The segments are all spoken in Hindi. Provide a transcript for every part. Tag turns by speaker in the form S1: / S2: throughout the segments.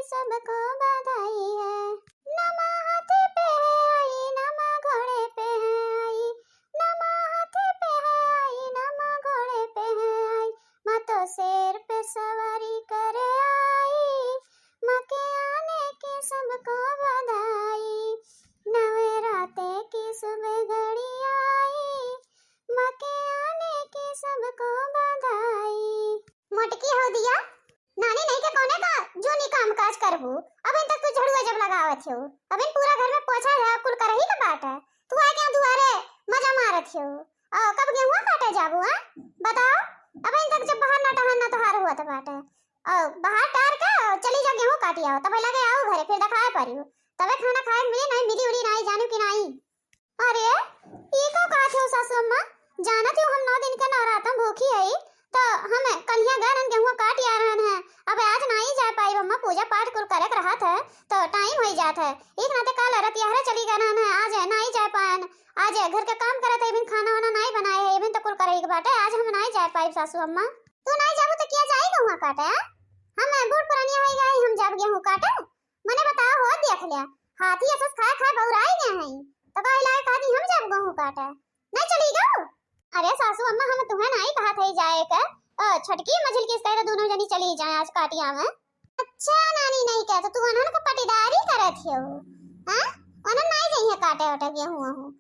S1: सबको बधाई है। नमा हाथी पे है आई, नमा घोड़े पे है आई, नमा हाथी पे है आई, नमा घोड़े पे है आई, माँ तो शेर पे सवारी करे आई, माँ के आने की सबको बधाई। नवराते की सुबह घड़ी आई, माँ के आने की सबको बधाई। मोटकी हो दिया नानी नहीं के कोने का जो नी काम काज करबू। अबे तक तू झड़ुआ जब लगावत हो, अबे पूरा घर में पोछा झाड़ कुल करही के बात है। तू आ के दुआरे मजा मारत हो। कब गेहूं काटे जाबू हां बताओ। अबे तक जब बाहर ना टहन ना तोहार हुआ त बात है। बाहर टार के चली जा गेहूं काटी आओ, तबे लगे आओ घरे फिर दिखाए परियो, तबे खाना खाए मिली नहीं मिली उड़ी नहीं जानू कि नहीं। अरे ई को का थे सासू अम्मा, जानत हो हम 9 दिन के नवरात्र भूखी है तो हम कलिया गरन गेहूं काट आ रहन है। अब आज नहीं जा पाई अम्मा, पूजा पाठ कुल करे रहा था तो टाइम हो जात है। एक नाते कल रत यहरे चली गए है, आज नहीं जा पाएन। आज घर के काम करत है, बिन खाना वाना नहीं बनाए है, बिन तो कुल करे के बाटे। आज हम नहीं जा पाई सासू अम्मा। तू नहीं जाबू तो क्या जाई गेहूं काटे? हम बूढ़ पुरानिया हो गई, हम जब गेहूं काटे मने बताओ हो देख लिया हाथी असस खाए खाए बौराई गए हैं तो कह लाए कहती हम जब गेहूं काटे नहीं चली गऊ। अरे सासू अम्मा हम तुम्हें नहीं कहा था जाए का, छटकी मझिल किस तरह दोनों जनी चली जाए आज काटिया में। अच्छा नानी नहीं कहता तू अनन का पटीदारी करत हो हां? अनन नहीं जइए काटे ओटे गेहूं हूं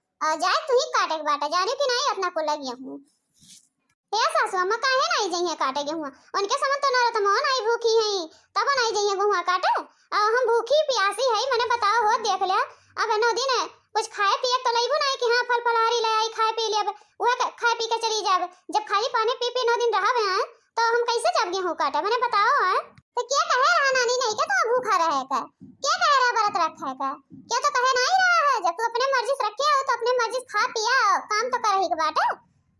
S1: जाए तू ही काटे के बाटा जाने कि नहीं अपना को लगी हूं। हे सासू अम्मा काहे नहीं जइए काटे गेहूं? उनके समझ तो न रहत मोन आई भूखी है तब नहीं जइए गेहूं काटे। हम भूखी प्यासी है मने बताओ हो देख ले। अब 9 दिन कुछ खाए पिए तो लईबो नहीं कि हां फल फलहारी ले आई खाए पी लेब, वह खाए पी के चली जाब। जब खाली पानी पी पी 9 दिन रहब हैं तो हम कैसे जब गेहूं काटे मने बताओ हैं? तो क्या कहे रहा नानी नहीं के तो भूखा रहे का, क्या कहे रहा व्रत रखे का, क्या तो कहे नहीं रहा है। जब तू अपने मर्जी से रखे हो तो अपने मर्जी से खा पिया काम तो कर ही के बाटे।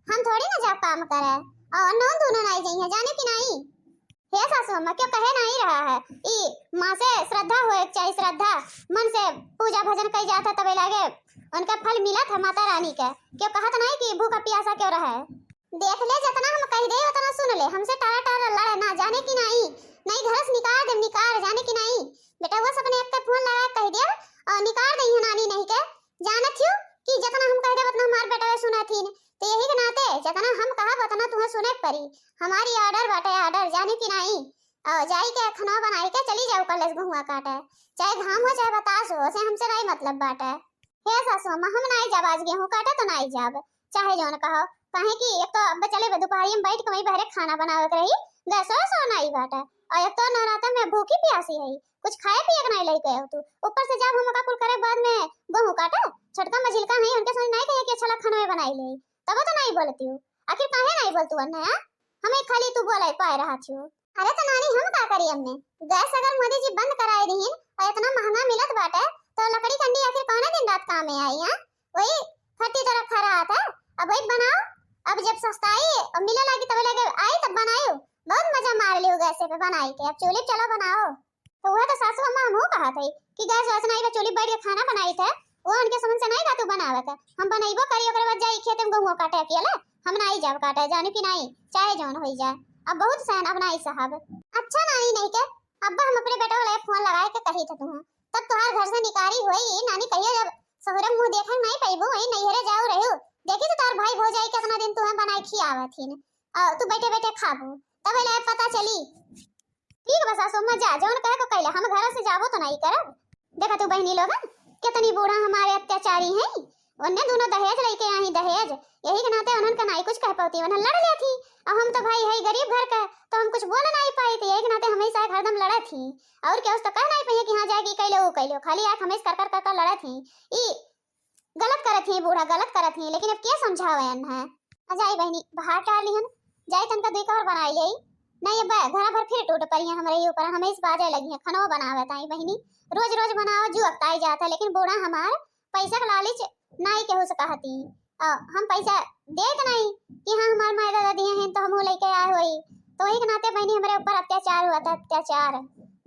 S1: हम थोड़ी ना जब काम करे और नौ दोनों नहीं जइए जाने कि नहीं। हे सासू अम्मा क्यों कहे नहीं रहा है? ई मां से श्रद्धा हो एक चाहिए, श्रद्धा मन से पूजा भजन कई जाता तबे लागे उनका फल मिला था माता रानी के। क्यों कहत नहीं कि भूखा प्यासा क्यों रहे? देख ले जितना हम कह दे उतना सुन ले, हमसे टारा टारा लड़े ना जाने कि नहीं घर से निकाल दे निकाल जाने कि नहीं। बेटा वो सबने एक फोन लगा कह दिया और निकाल दे नानी नहीं के जानत हो कि जितना हम कह दे उतना हमार बेटा सुना थी तो यही के नाते जितना हम कहा उतना तुम्हें सुने पड़ी। हमारी ऑर्डर बाटे ऑर्डर जाने कि नहीं। जाई के खाना बनाई के चली जाओ कल गेहूं काटे, चाहे घाम हो चाहे बतास हो से हमसे नहीं मतलब बाटे। हे सासू अम्मा हम नहीं जब आज गेहूं काटे तो नहीं जब चाहे जौन कहो काहे कि एक तो अब चले दोपहरी में बैठ के वही बहरे खाना बनावे के रही गैसो सो नहीं बाटे और एक तो नवरात्र में भूखी प्यासी है कुछ खाए पिए के नहीं लेके तू ऊपर से जब हम का कुल करे बाद में गेहूं काटे छोटका मझिलका है उनके समझ नहीं कहे कि अच्छा खाना में बनाई ले तब तो नहीं बोलती हूं। आखिर काहे नहीं बोलतू अन्ना हमें खाली तू बोले पाए रहा थी। अरे तो नानी हम का करी हमने गैस अगर मोदी जी बंद कराए दीन और इतना महंगा मिलत बाटे तो लकड़ी कंडी आखिर कौन दिन रात काम में आई हां? वही फटी तो रखा रहा था अब वही बनाओ। अब जब सस्ताई और मिले लगी तब लगे आई तब बनायो बहुत मजा मार लियो गैस पे बनाई के। अब चूल्हे चलो बनाओ तो वह तो सासू अम्मा हमहू कहा थी कि गैस वैसे नहीं चूल्हे बैठ के खाना बनाई थे वो उनके समझ से नहीं का तू बनावे के हम बनाइबो करी ओकरे बाद जाई खेत में गेहूं काटे अकेले हम नहीं जाब काटे जाने कि नहीं चाहे जौन होई जाए। अब बहुत सहन अब नहीं साहब। अच्छा नानी नहीं के अब्बा हम अपने बेटा वाला फोन लगाए के कही था तुम्हें तब तुम्हार घर से निकारी हुई नानी कहिए जब सहुरे मुंह देखे नहीं पाइबो वही नैहरे जाओ रहो देखी तो तार भाई भौजाई कितना दिन तुम्हें बनाई खियावे थी तू बैठे बैठे खाबो तब ले पता चली। ठीक बस सोमा जा जौन कहे को कहले हम घर से जाबो तो नहीं करब। देखा तू बहनी लोगन कितनी बूढ़ा हमारे अत्याचारी हैं उन्ने दोनों दहेज लेके आई दहेज यही के नाते उन्हन का नहीं कुछ कह पाती उन्हन लड़ ले थी। अब हम तो भाई है गरीब घर का तो हम कुछ बोल नहीं पाई थी यही के नाते हमेशा हरदम लड़ा थी और क्या उस तो कह नहीं पाई कि हां जाएगी कहले वो कहले खाली आंख हमेशा कर लड़ा थी। ई गलत करत है बूढ़ा गलत करत है लेकिन अब क्या समझावे है। अजाई बहनी बाहर टाल लिहन जाए तनका देख और बनाई ले नहीं अब घर भर फिर टूट पड़ी है हमारे ऊपर हमें इस बाजे लगी है खनो बनावे ताई बहनी रोज रोज बनाओ जो अक्ताई जाता है लेकिन बूढ़ा हमार पैसा का लालच नहीं केहू से कहती हम पैसा देत नहीं कि हां हमार माय दादा दिए हैं तो हम लेके आए होई तो वही के नाते बहनी हमारे ऊपर अत्याचार हुआ था अत्याचार।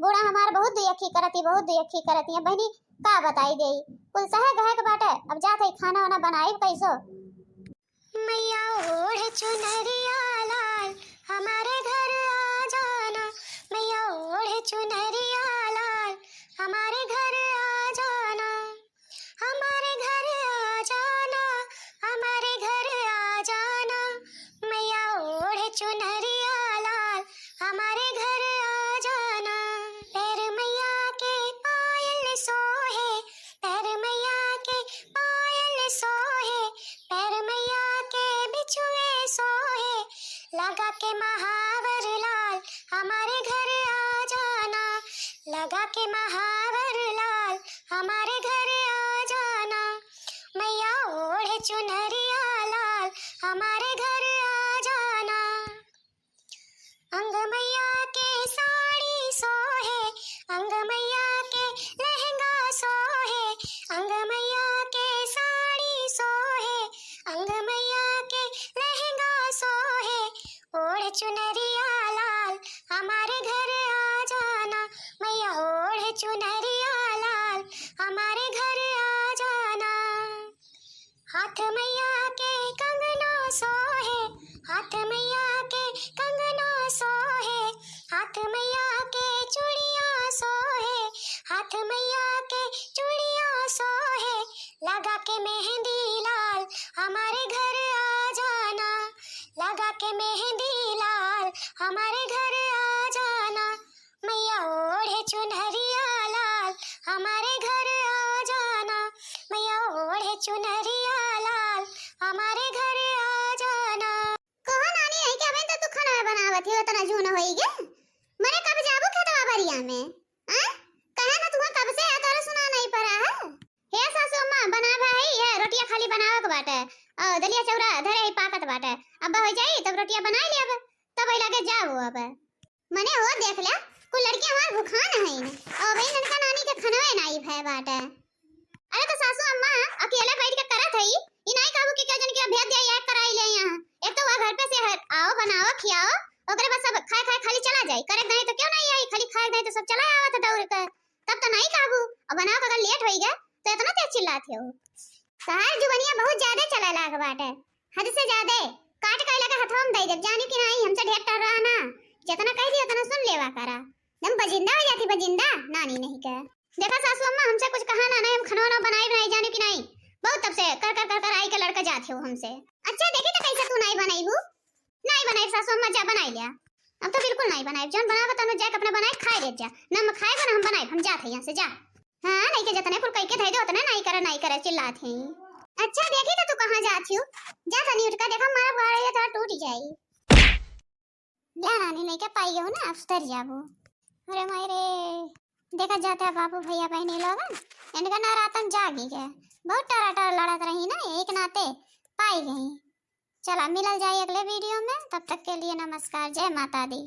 S1: बूढ़ा हमार बहुत दुखी करती है बहनी का बताई दे कुल सहे गहे के बाटे। अब जात है खाना वाना बनाई कैसो मैया ओढ़ चुनरिया लाल हमारे घर आ जाना मैया ओढ़ चुनरिया लाल लगा के महावर लाल हमारे घर आ जाना, लगा के महावर लाल हमारे घर आ जाना, मैया ओढ़े चुनरिया लाल हमारे घर आ जाना। अंग मैया के साड़ी सोहे, अंग मैया के लहंगा सोहे, अंग मैया के साड़ी सोहे, अंग मैया के लहंगा सोहे, ओढ़ चुनरिया लाल हमारे घर आ जाना, मैया ओढ़ चुनरिया लाल हमारे घर आ जाना। हाथ मैया के कंगना सोहे, हाथ मैया के कंगना सोहे, हाथ मैया के चूड़िया सोहे, हाथ मैया के चूड़िया सोहे, लगा के मेहंदी लाल हमारे घर आ जाना, लगा के मेहंदी लाल हमारे घर आ जाना, मैया ओढ़े चुनरिया लाल हमारे घर आ जाना, मैया ओढ़े चुनरिया लाल हमारे घर आ जाना। कहो नानी नहीं क्या बहन तू खाना बनावत ही उतना झून होई गे, मने कब जाबू खेतवा बरिया में? हां कहे ना तू कब से आ तोरा सुना नहीं पड़ा है? हे सासू मां बना भाई है रोटियां खाली बनावे के बाटे, दलिया चौरा धरे ही पाकत बाटे, अब हो जाई तब रोटियां बना लेब, तब लगे जाओ अब मने हो देख ले कुल लड़की हमार भूखान है न, और भाई ननका नानी के खनवे नहीं भय बाटे। अरे तो सासू अम्मा अकेले बैठ के करत हई, ई नहीं कहबू कि जन के भेज दिया याद कराई ले यहां, एक तो वहां घर पे से आओ बनाओ खियाओ, ओकरे बाद सब खाए खाए खाली चला जाए, करे नहीं तो क्यों नहीं आई, खाली खाए नहीं तो सब चला आवत दौड़ के, तब तो नहीं कहबू, और बनाओ अगर लेट होई गए तो इतना तेज चिल्लाते हो। शहर जुबनिया बहुत ज्यादा चला लाग बाटे, हद से ज्यादा काट के लगा हथवा में दे दे, जानी कि नहीं हमसे ढेर कर रहा ना, जितना कह दी उतना सुन लेवा करा, दम बजिंदा हो जाती बजिंदा नानी नहीं कह। देखा सासू अम्मा हमसे कुछ कहा ना नहीं, हम खनवा बनाई नहीं जाने की नहीं, बहुत तब से कर आई के लड़का जाते हो हमसे। अच्छा देखी तो कैसे तू नहीं बनाईबू, नहीं बनाई सासू अम्मा जा बनाई लिया, अब तो बिल्कुल नहीं बनाई, जौन बनावे तनु जाके अपने बनाए खाए ले जा, ना हम खाएबो ना हम बनाए, हम जाते यहां से जा। हां नहीं के जतने कुल कह के धई दे उतना नहीं करे चिल्लात हैं। अच्छा देखी तो तू कहां जाती हो, जा तनी उठ के देखा मारा बाड़े तो टूट जाई, जा नानी नहीं के पाई हो ना अफ्तर जाबो। अरे मायरे देखा जाता है बाबू भैया बहनी लोग इनका नारातन जागी गया, बहुत टराटर लड़त रही ना, एक नाते पाई गई। चला मिलल जाए अगले वीडियो में, तब तक के लिए नमस्कार, जय माता दी।